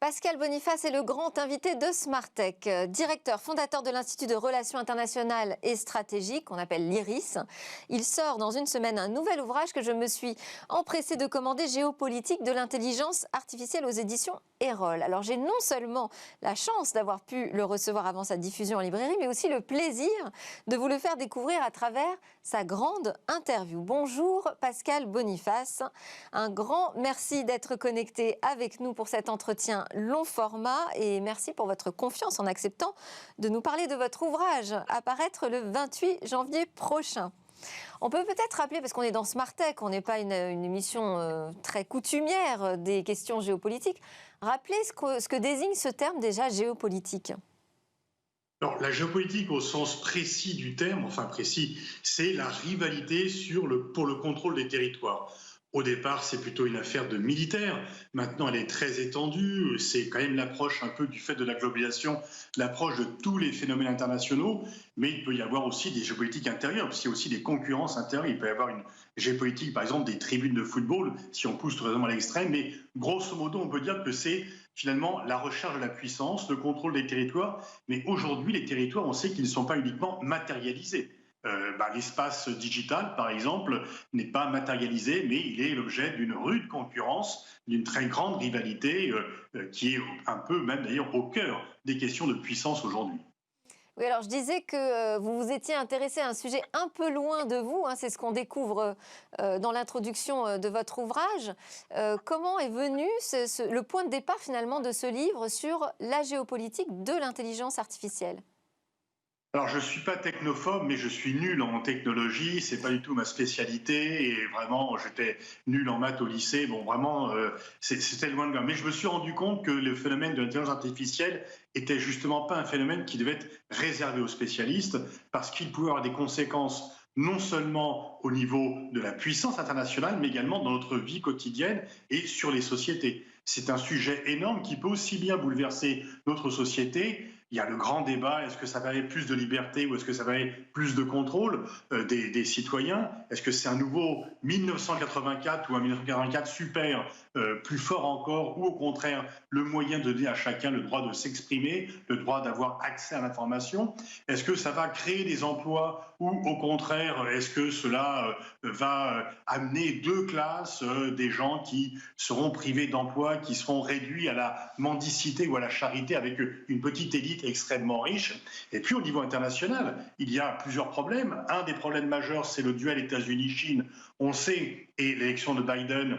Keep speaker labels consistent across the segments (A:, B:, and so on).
A: Pascal Boniface est le grand invité de Smartech, directeur fondateur de l'Institut de Relations internationales et stratégiques, qu'on appelle l'IRIS. Il sort dans une semaine un nouvel ouvrage que je me suis empressée de commander, Géopolitique de l'intelligence artificielle aux éditions Erol. Alors j'ai non seulement la chance d'avoir pu le recevoir avant sa diffusion en librairie, mais aussi le plaisir de vous le faire découvrir à travers sa grande interview. Bonjour Pascal Boniface, un grand merci d'être connecté avec nous pour cet entretien long format et merci pour votre confiance en acceptant de nous parler de votre ouvrage à paraître le 28 janvier prochain. On peut peut-être rappeler, parce qu'on est dans Smartech, on n'est pas une émission très coutumière des questions géopolitiques, rappeler ce que désigne ce terme déjà géopolitique.
B: Alors, la géopolitique au sens précis du terme, enfin précis, c'est la rivalité pour le contrôle des territoires. Au départ, c'est plutôt une affaire de militaires. Maintenant, elle est très étendue. C'est quand même l'approche un peu du fait de la globalisation, l'approche de tous les phénomènes internationaux. Mais il peut y avoir aussi des géopolitiques intérieures, parce qu'il y a aussi des concurrences intérieures. Il peut y avoir une géopolitique, par exemple, des tribunes de football, si on pousse vraiment à l'extrême. Mais grosso modo, on peut dire que c'est finalement la recherche de la puissance, le contrôle des territoires. Mais aujourd'hui, les territoires, on sait qu'ils ne sont pas uniquement matérialisés. L'espace digital, par exemple, n'est pas matérialisé, mais il est l'objet d'une rude concurrence, d'une très grande rivalité qui est un peu même d'ailleurs au cœur des questions de puissance aujourd'hui.
A: Oui, alors je disais que vous vous étiez intéressé à un sujet un peu loin de vous, hein, c'est ce qu'on découvre dans l'introduction de votre ouvrage. Comment est venu le point de départ finalement de ce livre sur la géopolitique de l'intelligence artificielle ?
B: Alors, je ne suis pas technophobe, mais je suis nul en technologie. C'est pas du tout ma spécialité. Et vraiment, j'étais nul en maths au lycée. Bon, vraiment, c'était loin de là. Mais je me suis rendu compte que le phénomène de l'intelligence artificielle était justement pas un phénomène qui devait être réservé aux spécialistes, parce qu'il pouvait avoir des conséquences non seulement au niveau de la puissance internationale, mais également dans notre vie quotidienne et sur les sociétés. C'est un sujet énorme qui peut aussi bien bouleverser notre société. Il y a le grand débat, est-ce que ça permet plus de liberté ou est-ce que ça permet plus de contrôle des citoyens? Est-ce que c'est un nouveau 1984 ou un 1984 super, plus fort encore, ou au contraire le moyen de donner à chacun le droit de s'exprimer, le droit d'avoir accès à l'information? Est-ce que ça va créer des emplois ou au contraire, est-ce que cela va amener deux classes, des gens qui seront privés d'emploi, qui seront réduits à la mendicité ou à la charité avec une petite élite extrêmement riche? Et puis au niveau international, il y a plusieurs problèmes. Un des problèmes majeurs, c'est le duel États-Unis-Chine. On sait, et l'élection de Biden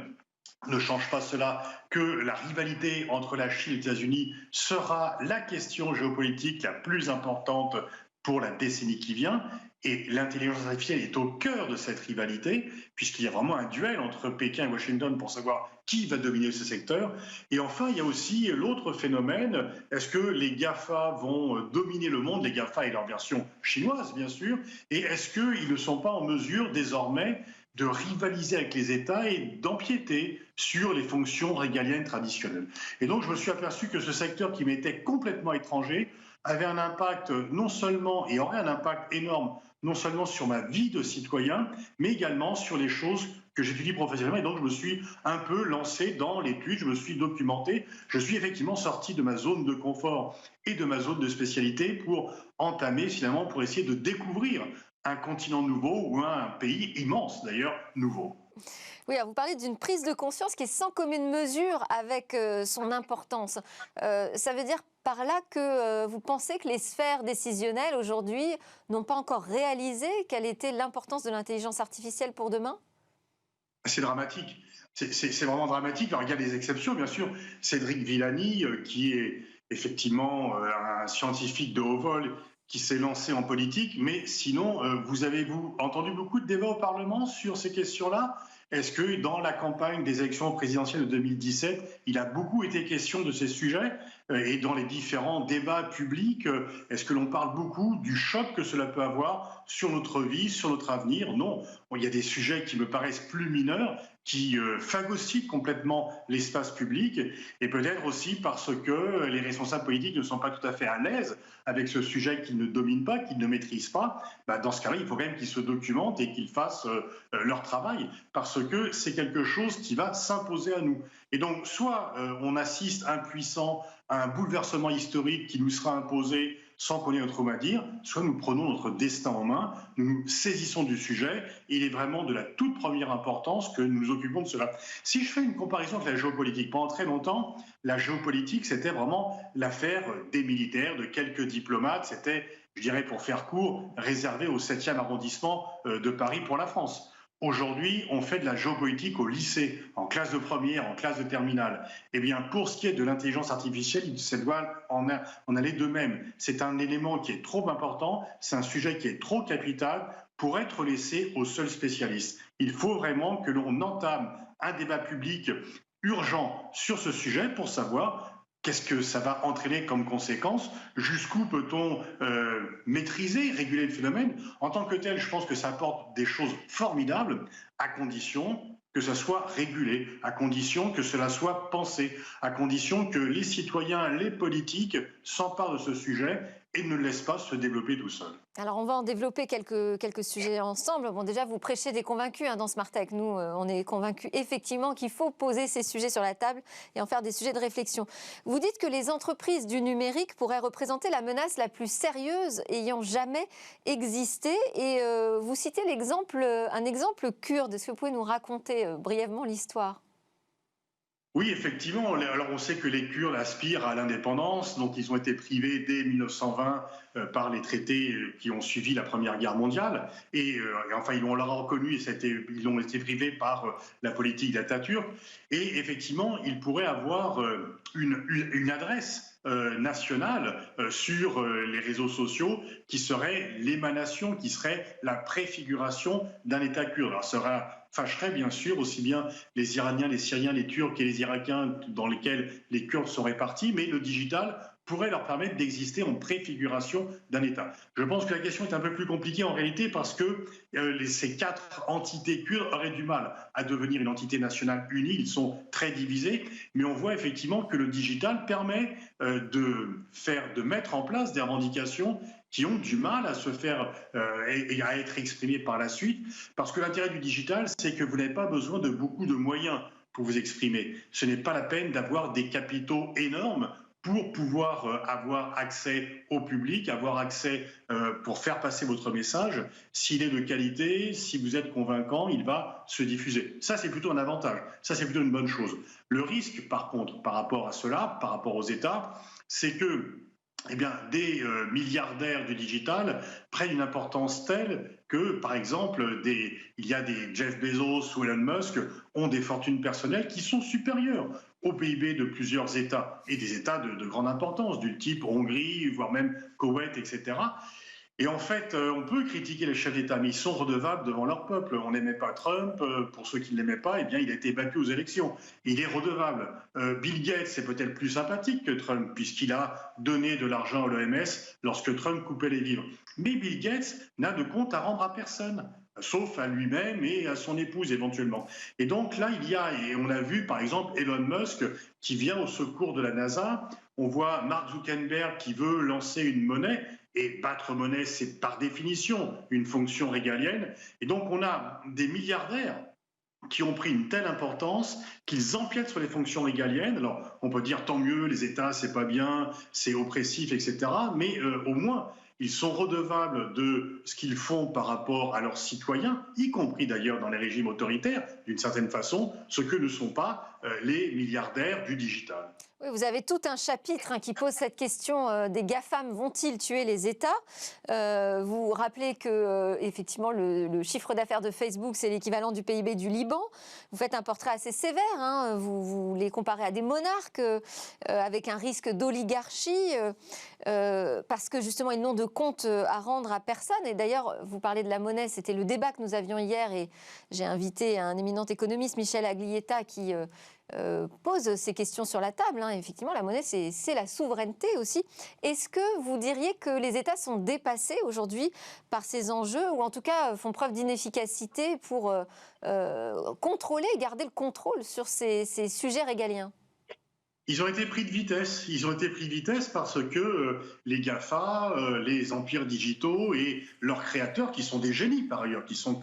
B: ne change pas cela, que la rivalité entre la Chine et les États-Unis sera la question géopolitique la plus importante pour la décennie qui vient. Et l'intelligence artificielle est au cœur de cette rivalité, puisqu'il y a vraiment un duel entre Pékin et Washington pour savoir qui va dominer ce secteur. Et enfin, il y a aussi l'autre phénomène, est-ce que les GAFA vont dominer le monde, les GAFA et leur version chinoise, bien sûr, et est-ce qu'ils ne sont pas en mesure désormais de rivaliser avec les États et d'empiéter sur les fonctions régaliennes traditionnelles. Et donc, je me suis aperçu que ce secteur qui m'était complètement étranger avait un impact non seulement, et aurait un impact énorme, non seulement sur ma vie de citoyen, mais également sur les choses que j'étudie professionnellement. Et donc, je me suis un peu lancé dans l'étude, je me suis documenté, je suis effectivement sorti de ma zone de confort et de ma zone de spécialité pour entamer, finalement, pour essayer de découvrir un continent nouveau ou un pays immense, d'ailleurs, nouveau.
A: Oui, alors vous parlez d'une prise de conscience qui est sans commune mesure avec son importance. Ça veut dire par là que vous pensez que les sphères décisionnelles aujourd'hui n'ont pas encore réalisé quelle était l'importance de l'intelligence artificielle pour demain?
B: C'est dramatique. C'est vraiment dramatique. Alors, il y a des exceptions, bien sûr. Cédric Villani, qui est effectivement un scientifique de haut vol, qui s'est lancé en politique. Mais sinon, vous avez-vous entendu beaucoup de débats au Parlement sur ces questions-là? Est-ce que dans la campagne des élections présidentielles de 2017, il a beaucoup été question de ces sujets? Et dans les différents débats publics, est-ce que l'on parle beaucoup du choc que cela peut avoir sur notre vie, sur notre avenir? Non. Bon, il y a des sujets qui me paraissent plus mineurs, qui phagocytent complètement l'espace public, et peut-être aussi parce que les responsables politiques ne sont pas tout à fait à l'aise avec ce sujet qu'ils ne dominent pas, qu'ils ne maîtrisent pas. Dans ce cas-là, il faut quand même qu'ils se documentent et qu'ils fassent leur travail, parce parce que c'est quelque chose qui va s'imposer à nous. Et donc, soit on assiste impuissant à un bouleversement historique qui nous sera imposé sans qu'on ait notre mot à dire, soit nous prenons notre destin en main, nous nous saisissons du sujet, et il est vraiment de la toute première importance que nous nous occupons de cela. Si je fais une comparaison avec la géopolitique, pendant très longtemps, la géopolitique, c'était vraiment l'affaire des militaires, de quelques diplomates, c'était, je dirais pour faire court, réservé au 7e arrondissement de Paris pour la France. Aujourd'hui, on fait de la géopolitique au lycée, en classe de première, en classe de terminale. Eh bien, pour ce qui est de l'intelligence artificielle, ça doit en aller de même. C'est un élément qui est trop important, c'est un sujet qui est trop capital pour être laissé aux seuls spécialistes. Il faut vraiment que l'on entame un débat public urgent sur ce sujet pour savoir qu'est-ce que ça va entraîner comme conséquence, jusqu'où peut-on maîtriser, réguler le phénomène. En tant que tel, je pense que ça apporte des choses formidables, à condition que ça soit régulé, à condition que cela soit pensé, à condition que les citoyens, les politiques s'emparent de ce sujet et ne le laissent pas se développer tout seul.
A: Alors, on va en développer quelques sujets ensemble. Bon, déjà, vous prêchez des convaincus dans Smartech. Nous, on est convaincus effectivement qu'il faut poser ces sujets sur la table et en faire des sujets de réflexion. Vous dites que les entreprises du numérique pourraient représenter la menace la plus sérieuse ayant jamais existé. Et vous citez un exemple kurde. Est-ce que vous pouvez nous raconter brièvement l'histoire ?
B: Oui, effectivement. Alors, on sait que les Kurdes aspirent à l'indépendance, donc ils ont été privés dès 1920 par les traités qui ont suivi la Première Guerre mondiale. Et enfin, on leur a reconnu, ils ont été privés par la politique d'Atatürk. Et effectivement, ils pourraient avoir une adresse nationale sur les réseaux sociaux qui serait l'émanation, qui serait la préfiguration d'un État kurde. Alors, ça fâcherait bien sûr aussi bien les Iraniens, les Syriens, les Turcs et les Irakiens dans lesquels les Kurdes sont répartis, mais le digital pourrait leur permettre d'exister en préfiguration d'un État. Je pense que la question est un peu plus compliquée en réalité parce que ces 4 entités kurdes auraient du mal à devenir une entité nationale unie. Ils sont très divisés, mais on voit effectivement que le digital permet de mettre en place des revendications qui ont du mal à se faire et à être exprimées par la suite, parce que l'intérêt du digital, c'est que vous n'avez pas besoin de beaucoup de moyens pour vous exprimer. Ce n'est pas la peine d'avoir des capitaux énormes pour pouvoir avoir accès au public, avoir accès pour faire passer votre message. S'il est de qualité, si vous êtes convaincant, il va se diffuser. Ça, c'est plutôt un avantage. Ça, c'est plutôt une bonne chose. Le risque, par contre, par rapport à cela, par rapport aux États, c'est que des milliardaires du digital prennent une importance telle que, par exemple, il y a des Jeff Bezos ou Elon Musk ont des fortunes personnelles qui sont supérieures au PIB de plusieurs États, et des États de grande importance, du type Hongrie, voire même Koweït, etc. Et en fait, on peut critiquer les chefs d'État, mais ils sont redevables devant leur peuple. On n'aimait pas Trump, pour ceux qui ne l'aimaient pas, il a été battu aux élections. Il est redevable. Bill Gates, c'est peut-être plus sympathique que Trump, puisqu'il a donné de l'argent à l'OMS lorsque Trump coupait les vivres. Mais Bill Gates n'a de compte à rendre à personne, sauf à lui-même et à son épouse éventuellement. Et donc là, et on a vu par exemple Elon Musk qui vient au secours de la NASA. On voit Mark Zuckerberg qui veut lancer une monnaie. Et battre monnaie, c'est par définition une fonction régalienne. Et donc, on a des milliardaires qui ont pris une telle importance qu'ils empiètent sur les fonctions régaliennes. Alors, on peut dire tant mieux, les États, c'est pas bien, c'est oppressif, etc. Mais au moins, ils sont redevables de ce qu'ils font par rapport à leurs citoyens, y compris d'ailleurs dans les régimes autoritaires, d'une certaine façon, ce que ne sont pas les milliardaires du digital.
A: Oui, vous avez tout un chapitre qui pose cette question des GAFAM vont-ils tuer les États ? Vous rappelez que effectivement le chiffre d'affaires de Facebook c'est l'équivalent du PIB du Liban. Vous faites un portrait assez sévère, vous les comparez à des monarques avec un risque d'oligarchie parce que justement ils n'ont de compte à rendre à personne. Et d'ailleurs, vous parlez de la monnaie, c'était le débat que nous avions hier et j'ai invité un éminent économiste, Michel Aglietta, qui pose ces questions sur la table. Effectivement, la monnaie, c'est la souveraineté aussi. Est-ce que vous diriez que les États sont dépassés aujourd'hui par ces enjeux ou en tout cas font preuve d'inefficacité pour contrôler et garder le contrôle sur ces sujets régaliens ?
B: Ils ont été pris de vitesse. Ils ont été pris de vitesse parce que les GAFA, les empires digitaux et leurs créateurs, qui sont des génies par ailleurs, qui ont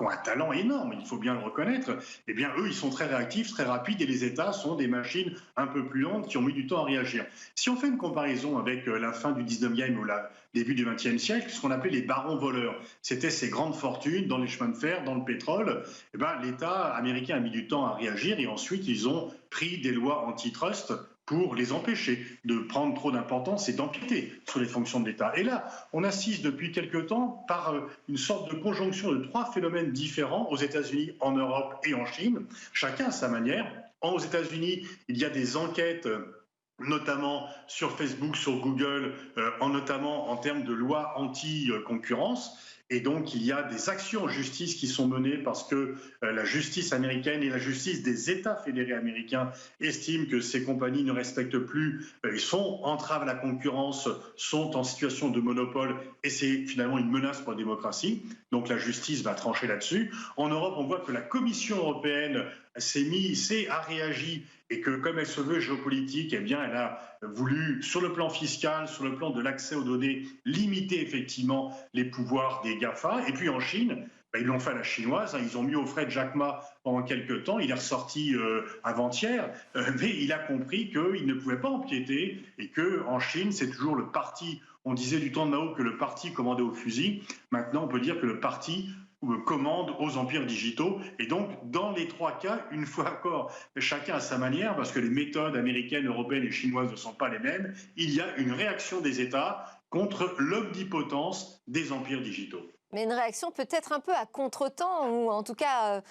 B: un talent énorme, il faut bien le reconnaître, eh bien eux, ils sont très réactifs, très rapides, et les États sont des machines un peu plus lentes qui ont mis du temps à réagir. Si on fait une comparaison avec la fin du 19e ou le début du 20e siècle, ce qu'on appelait les barons voleurs, c'était ces grandes fortunes dans les chemins de fer, dans le pétrole, eh ben, l'État américain a mis du temps à réagir et ensuite ils ont pris des lois antitrust pour les empêcher de prendre trop d'importance et d'empiéter sur les fonctions de l'État. Et là, on assiste depuis quelque temps par une sorte de conjonction de trois phénomènes différents aux États-Unis, en Europe et en Chine, chacun à sa manière. Aux États-Unis, il y a des enquêtes notamment sur Facebook, sur Google, notamment en termes de lois anti-concurrence. Et donc, il y a des actions en justice qui sont menées parce que la justice américaine et la justice des États fédérés américains estiment que ces compagnies ne respectent plus, entravent la concurrence, sont en situation de monopole, et c'est finalement une menace pour la démocratie. Donc la justice va trancher là-dessus. En Europe, on voit que la Commission européenne a réagi, et que comme elle se veut géopolitique, eh bien, elle a voulu, sur le plan fiscal, sur le plan de l'accès aux données, limiter effectivement les pouvoirs des GAFA. Et puis en Chine, ils l'ont fait à la chinoise, ils ont mis au frais de Jack Ma pendant quelques temps, il est ressorti avant-hier, mais il a compris qu'il ne pouvait pas empiéter et qu'en Chine, c'est toujours le parti, on disait du temps de Mao que le parti commandait au fusil, maintenant on peut dire que le parti commande aux empires digitaux. Et donc, dans les trois cas, une fois encore, chacun à sa manière, parce que les méthodes américaines, européennes et chinoises ne sont pas les mêmes, il y a une réaction des États contre l'omnipotence des empires digitaux.
A: Mais une réaction peut-être un peu à contre-temps, ou en tout cas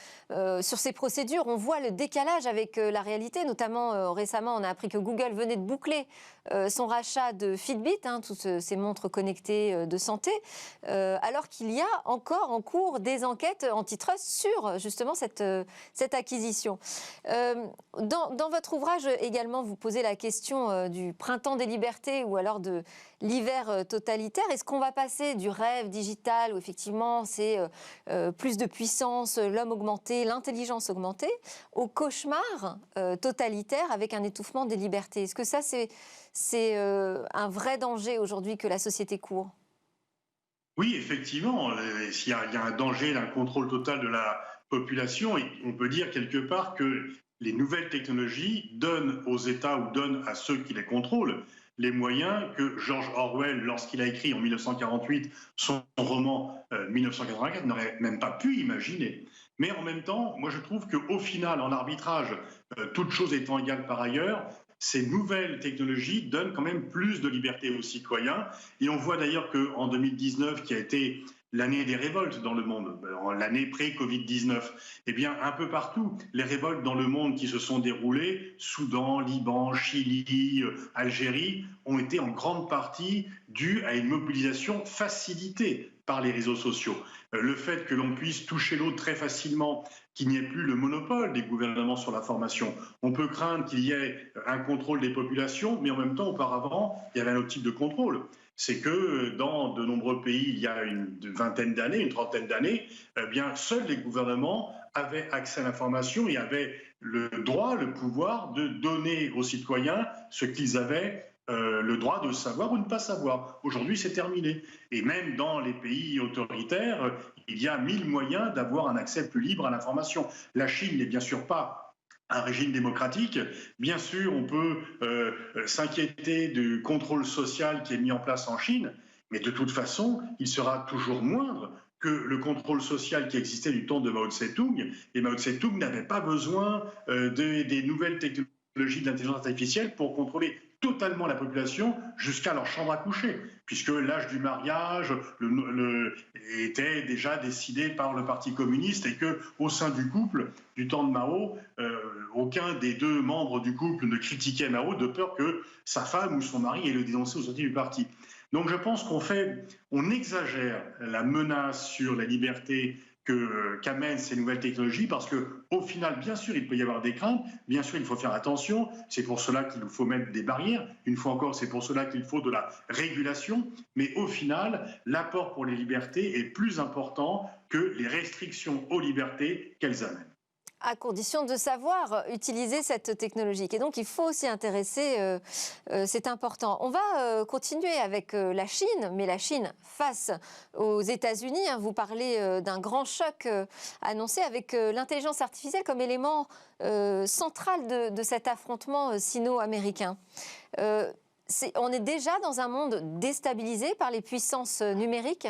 A: sur ces procédures, on voit le décalage avec la réalité. Notamment récemment, on a appris que Google venait de boucler son rachat de Fitbit, toutes ces montres connectées de santé, alors qu'il y a encore en cours des enquêtes antitrust sur justement cette acquisition. Dans votre ouvrage également, vous posez la question du printemps des libertés ou alors de l'hiver totalitaire. Est-ce qu'on va passer du rêve digital où effectivement c'est plus de puissance, l'homme augmenté, l'intelligence augmentée, au cauchemar totalitaire avec un étouffement des libertés? Est-ce que ça c'est un vrai danger aujourd'hui que la société court?
B: Oui, effectivement, il y a un danger d'un contrôle total de la population, et on peut dire quelque part que les nouvelles technologies donnent aux États ou donnent à ceux qui les contrôlent les moyens que George Orwell, lorsqu'il a écrit en 1948 son roman 1984, n'aurait même pas pu imaginer. Mais en même temps, moi je trouve qu'au final, en arbitrage, toutes choses étant égales par ailleurs, ces nouvelles technologies donnent quand même plus de liberté aux citoyens. Et on voit d'ailleurs qu'en 2019, qui a été l'année des révoltes dans le monde, l'année pré-Covid-19, eh bien, un peu partout, les révoltes dans le monde qui se sont déroulées, Soudan, Liban, Chili, Algérie, ont été en grande partie dues à une mobilisation facilitée par les réseaux sociaux. Le fait que l'on puisse toucher l'autre très facilement, qu'il n'y ait plus le monopole des gouvernements sur l'information. On peut craindre qu'il y ait un contrôle des populations, mais en même temps, auparavant, il y avait un autre type de contrôle. C'est que dans de nombreux pays, il y a une vingtaine d'années, une trentaine d'années, eh bien, seuls les gouvernements avaient accès à l'information et avaient le droit, le pouvoir de donner aux citoyens ce qu'ils avaient le droit de savoir ou ne pas savoir. Aujourd'hui, c'est terminé. Et même dans les pays autoritaires, il y a 1000 moyens d'avoir un accès plus libre à l'information. La Chine n'est bien sûr pas un régime démocratique. Bien sûr, on peut s'inquiéter du contrôle social qui est mis en place en Chine, mais de toute façon, il sera toujours moindre que le contrôle social qui existait du temps de Mao Tse-tung. Et Mao Tse-tung n'avait pas besoin des nouvelles technologies d'intelligence artificielle pour contrôler totalement la population jusqu'à leur chambre à coucher, puisque l'âge du mariage était déjà décidé par le Parti communiste et qu'au sein du couple, du temps de Mao, aucun des deux membres du couple ne critiquait Mao de peur que sa femme ou son mari ait le dénoncé au sortie du parti. Donc je pense qu'on exagère la menace sur la liberté qu'amènent ces nouvelles technologies, parce qu'au final, bien sûr, il peut y avoir des craintes, bien sûr, il faut faire attention, c'est pour cela qu'il faut mettre des barrières, une fois encore, c'est pour cela qu'il faut de la régulation, mais au final, l'apport pour les libertés est plus important que les restrictions aux libertés qu'elles amènent.
A: À condition de savoir utiliser cette technologie. Et donc, il faut s'y intéresser, c'est important. On va continuer avec la Chine, mais la Chine face aux États-Unis. Hein. Vous parlez d'un grand choc annoncé avec l'intelligence artificielle comme élément central de cet affrontement sino-américain. On est déjà dans un monde déstabilisé par les puissances numériques ?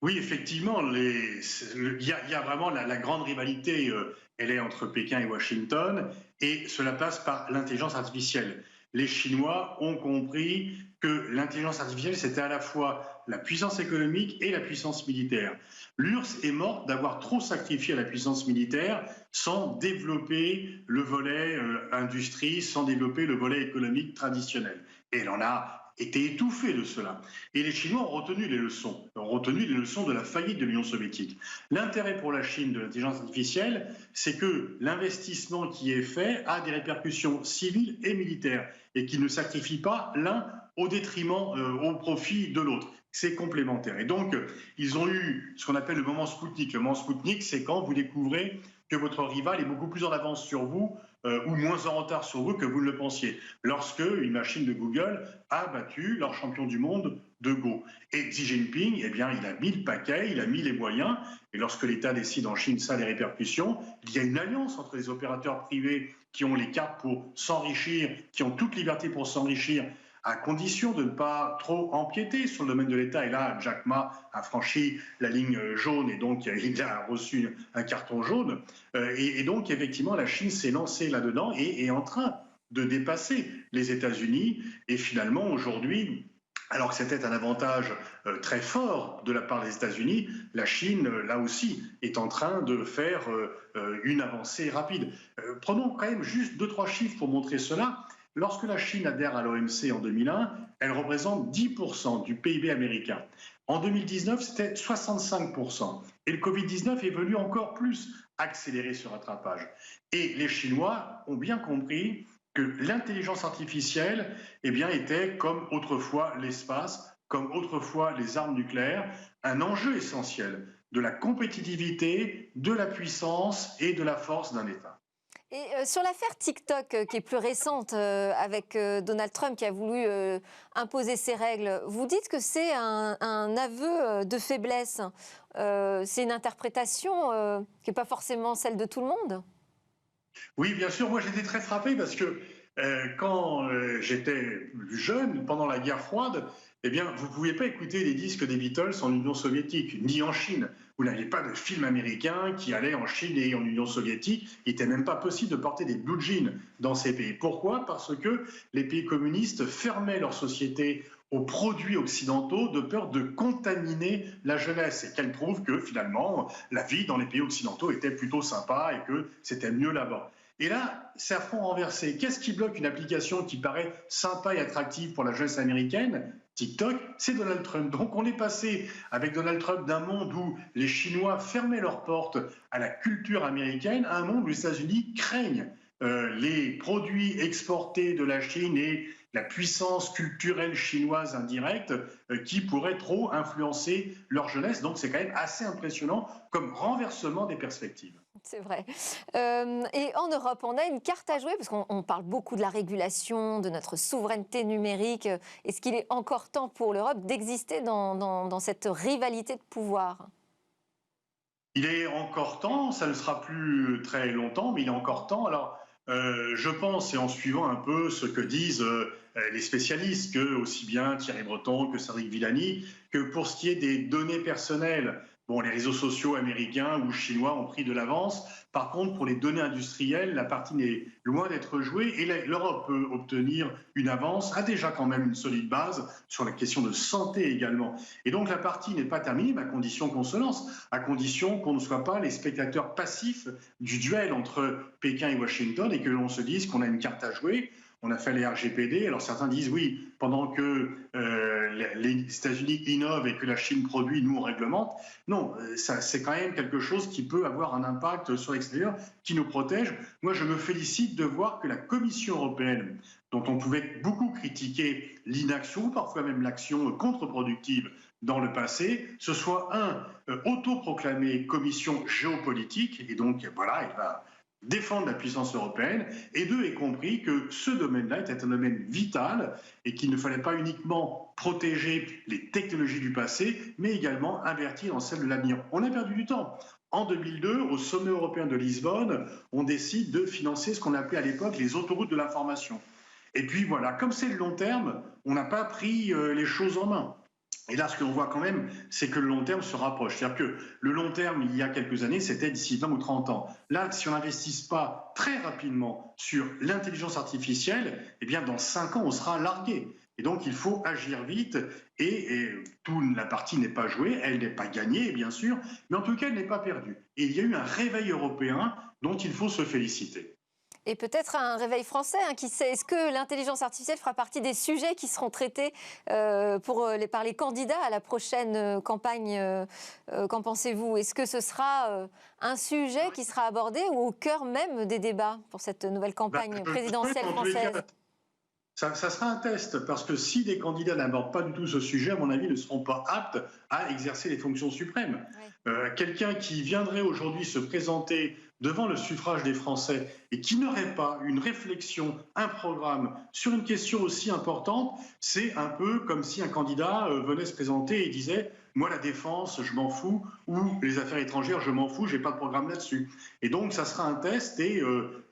B: Oui, effectivement, il y a vraiment la grande rivalité, elle est entre Pékin et Washington, et cela passe par l'intelligence artificielle. Les Chinois ont compris que l'intelligence artificielle, c'était à la fois la puissance économique et la puissance militaire. L'URSS est morte d'avoir trop sacrifié à la puissance militaire sans développer le volet industrie, sans développer le volet économique traditionnel. Et elle en a été étouffée de cela. Et les Chinois ont retenu les leçons de la faillite de l'Union soviétique. L'intérêt pour la Chine de l'intelligence artificielle, c'est que l'investissement qui est fait a des répercussions civiles et militaires et qu'il ne sacrifie pas l'un au détriment, au profit de l'autre. C'est complémentaire. Et donc, ils ont eu ce qu'on appelle le moment Spoutnik. Le moment Spoutnik, c'est quand vous découvrez que votre rival est beaucoup plus en avance sur vous ou moins en retard sur vous que vous ne le pensiez. Lorsque une machine de Google a battu leur champion du monde de Go. Et Xi Jinping, eh bien, il a mis le paquet, il a mis les moyens. Et lorsque l'État décide en Chine, ça a des répercussions. Il y a une alliance entre les opérateurs privés qui ont les cartes pour s'enrichir, qui ont toute liberté pour s'enrichir, à condition de ne pas trop empiéter sur le domaine de l'État. Et là, Jack Ma a franchi la ligne jaune et donc il a reçu un carton jaune. Et donc, effectivement, la Chine s'est lancée là-dedans et est en train de dépasser les États-Unis. Et finalement, aujourd'hui, alors que c'était un avantage très fort de la part des États-Unis, la Chine, là aussi, est en train de faire une avancée rapide. Prenons quand même juste 2-3 chiffres pour montrer cela. Lorsque la Chine adhère à l'OMC en 2001, elle représente 10% du PIB américain. En 2019, c'était 65%. Et le Covid-19 est venu encore plus accélérer ce rattrapage. Et les Chinois ont bien compris que l'intelligence artificielle était, comme autrefois l'espace, comme autrefois les armes nucléaires, un enjeu essentiel de la compétitivité, de la puissance et de la force d'un État.
A: Et sur l'affaire TikTok, qui est plus récente, avec Donald Trump qui a voulu imposer ses règles, vous dites que c'est un aveu de faiblesse. C'est une interprétation qui n'est pas forcément celle de tout le monde ?
B: Oui, bien sûr. Moi, j'étais très frappé parce que quand j'étais jeune, pendant la guerre froide, vous ne pouviez pas écouter les disques des Beatles en Union soviétique, ni en Chine. Vous n'aviez pas de film américain qui allait en Chine et en Union soviétique. Il n'était même pas possible de porter des blue jeans dans ces pays. Pourquoi ? Parce que les pays communistes fermaient leur société aux produits occidentaux de peur de contaminer la jeunesse et qu'elle prouve que finalement la vie dans les pays occidentaux était plutôt sympa et que c'était mieux là-bas. Et là, c'est à front renversé. Qu'est-ce qui bloque une application qui paraît sympa et attractive pour la jeunesse américaine ? TikTok, c'est Donald Trump. Donc on est passé avec Donald Trump d'un monde où les Chinois fermaient leurs portes à la culture américaine à un monde où les États-Unis craignent les produits exportés de la Chine et la puissance culturelle chinoise indirecte qui pourrait trop influencer leur jeunesse. Donc c'est quand même assez impressionnant comme renversement des perspectives.
A: C'est vrai. Et en Europe, on a une carte à jouer, parce qu'on parle beaucoup de la régulation, de notre souveraineté numérique. Est-ce qu'il est encore temps pour l'Europe d'exister dans cette rivalité de pouvoir ?
B: Il est encore temps, ça ne sera plus très longtemps, mais il est encore temps. Alors, je pense, et en suivant un peu ce que disent les spécialistes, que aussi bien Thierry Breton que Cédric Villani, que pour ce qui est des données personnelles, les réseaux sociaux américains ou chinois ont pris de l'avance. Par contre, pour les données industrielles, la partie est loin d'être jouée et l'Europe peut obtenir une avance, a déjà quand même une solide base sur la question de santé également. Et donc la partie n'est pas terminée, mais à condition qu'on se lance, à condition qu'on ne soit pas les spectateurs passifs du duel entre Pékin et Washington et que l'on se dise qu'on a une carte à jouer. On a fait les RGPD, alors certains disent oui, pendant que les États-Unis innovent et que la Chine produit, nous on réglemente. Non, c'est quand même quelque chose qui peut avoir un impact sur l'extérieur, qui nous protège. Moi, je me félicite de voir que la Commission européenne, dont on pouvait beaucoup critiquer l'inaction, parfois même l'action contre-productive dans le passé, ce soit un autoproclamé commission géopolitique, et donc voilà, il va défendre la puissance européenne, et deux, ait compris que ce domaine-là était un domaine vital et qu'il ne fallait pas uniquement protéger les technologies du passé, mais également investir dans celles de l'avenir. On a perdu du temps. En 2002, au sommet européen de Lisbonne, on décide de financer ce qu'on appelait à l'époque les autoroutes de l'information. Et puis voilà, comme c'est le long terme, on n'a pas pris les choses en main. Et là, ce que l'on voit quand même, c'est que le long terme se rapproche. C'est-à-dire que le long terme, il y a quelques années, c'était d'ici 20 ou 30 ans. Là, si on n'investit pas très rapidement sur l'intelligence artificielle, eh bien, dans 5 ans, on sera largué. Et donc, il faut agir vite. Et toute la partie n'est pas jouée, elle n'est pas gagnée, bien sûr, mais en tout cas, elle n'est pas perdue. Et il y a eu un réveil européen dont il faut se féliciter.
A: Et peut-être un réveil français, hein, qui sait. Est-ce que l'intelligence artificielle fera partie des sujets qui seront traités par les candidats à la prochaine campagne? Qu'en pensez-vous? Est-ce que ce sera un sujet qui sera abordé ou au cœur même des débats pour cette nouvelle campagne présidentielle française?
B: Ça sera un test, parce que si des candidats n'abordent pas du tout ce sujet, à mon avis, ne seront pas aptes à exercer les fonctions suprêmes. Oui. Quelqu'un qui viendrait aujourd'hui se présenter devant le suffrage des Français et qui n'aurait pas une réflexion, un programme sur une question aussi importante, c'est un peu comme si un candidat venait se présenter et disait « moi la défense, je m'en fous » ou « les affaires étrangères, je m'en fous, j'ai pas de programme là-dessus ». Et donc ça sera un test et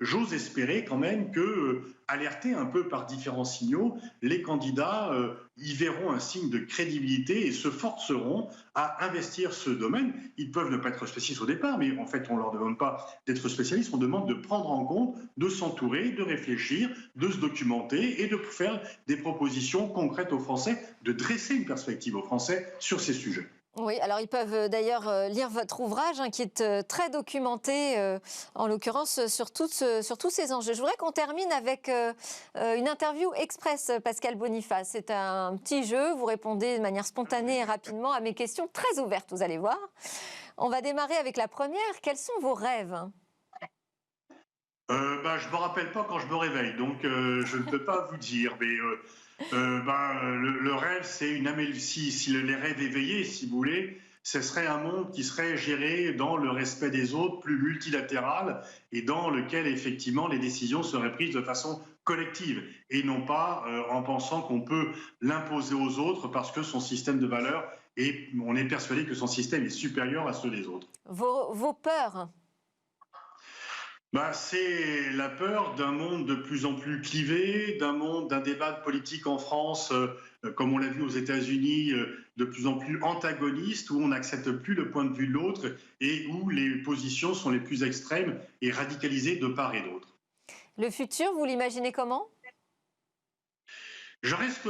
B: j'ose espérer quand même que, alertés un peu par différents signaux, les candidats y verront un signe de crédibilité et se forceront à investir ce domaine. Ils peuvent ne pas être spécialistes au départ, mais en fait on ne leur demande pas d'être spécialistes, on demande de prendre en compte, de s'entourer, de réfléchir, de se documenter et de faire des propositions concrètes aux Français, de dresser une perspective aux Français sur ces sujets.
A: Oui, alors ils peuvent d'ailleurs lire votre ouvrage, hein, qui est très documenté, en l'occurrence sur tous ces enjeux. Je voudrais qu'on termine avec une interview express, Pascal Boniface. C'est un petit jeu, vous répondez de manière spontanée et rapidement à mes questions très ouvertes, vous allez voir. On va démarrer avec la première. Quels sont vos rêves ?
B: Je ne me rappelle pas quand je me réveille, donc je ne peux pas vous dire, mais le rêve, c'est si les rêves éveillés, si vous voulez, ce serait un monde qui serait géré dans le respect des autres, plus multilatéral, et dans lequel effectivement les décisions seraient prises de façon collective, et non pas en pensant qu'on peut l'imposer aux autres parce que son système de valeurs, et on est persuadé que son système est supérieur à ceux des autres.
A: Vos peurs ?
B: C'est la peur d'un monde de plus en plus clivé, d'un débat politique en France, comme on l'a vu aux États-Unis, de plus en plus antagoniste, où on n'accepte plus le point de vue de l'autre et où les positions sont les plus extrêmes et radicalisées de part et d'autre.
A: Le futur, vous l'imaginez comment ?
B: Je reste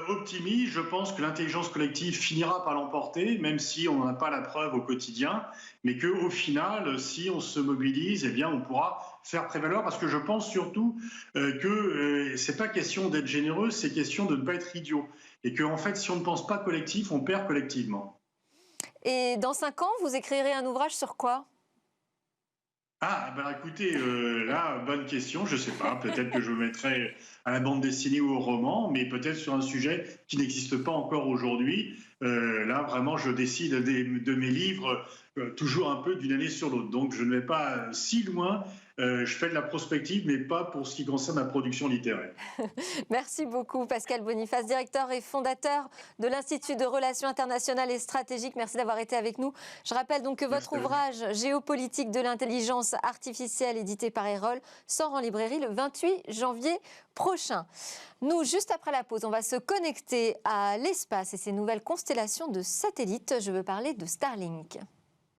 B: optimiste, je pense que l'intelligence collective finira par l'emporter, même si on n'en a pas la preuve au quotidien, mais qu'au final, si on se mobilise, eh bien, on pourra faire prévaloir, parce que je pense surtout que c'est pas question d'être généreux, c'est question de ne pas être idiot. Et qu'en fait, si on ne pense pas collectif, on perd collectivement.
A: Et dans 5 ans, vous écrirez un ouvrage sur quoi ?
B: Écoutez, là, bonne question, je ne sais pas, peut-être que je me mettrai à la bande dessinée ou au roman, mais peut-être sur un sujet qui n'existe pas encore aujourd'hui. Là, vraiment, je décide de mes livres toujours un peu d'une année sur l'autre, donc je ne vais pas si loin. Je fais de la prospective, mais pas pour ce qui concerne la production littéraire.
A: Merci beaucoup, Pascal Boniface, directeur et fondateur de l'Institut de Relations internationales et stratégiques. Merci d'avoir été avec nous. Je rappelle donc que votre ouvrage « Géopolitique de l'intelligence artificielle », édité par Erol, sort en librairie le 28 janvier prochain. Nous, juste après la pause, on va se connecter à l'espace et ses nouvelles constellations de satellites. Je veux parler de Starlink.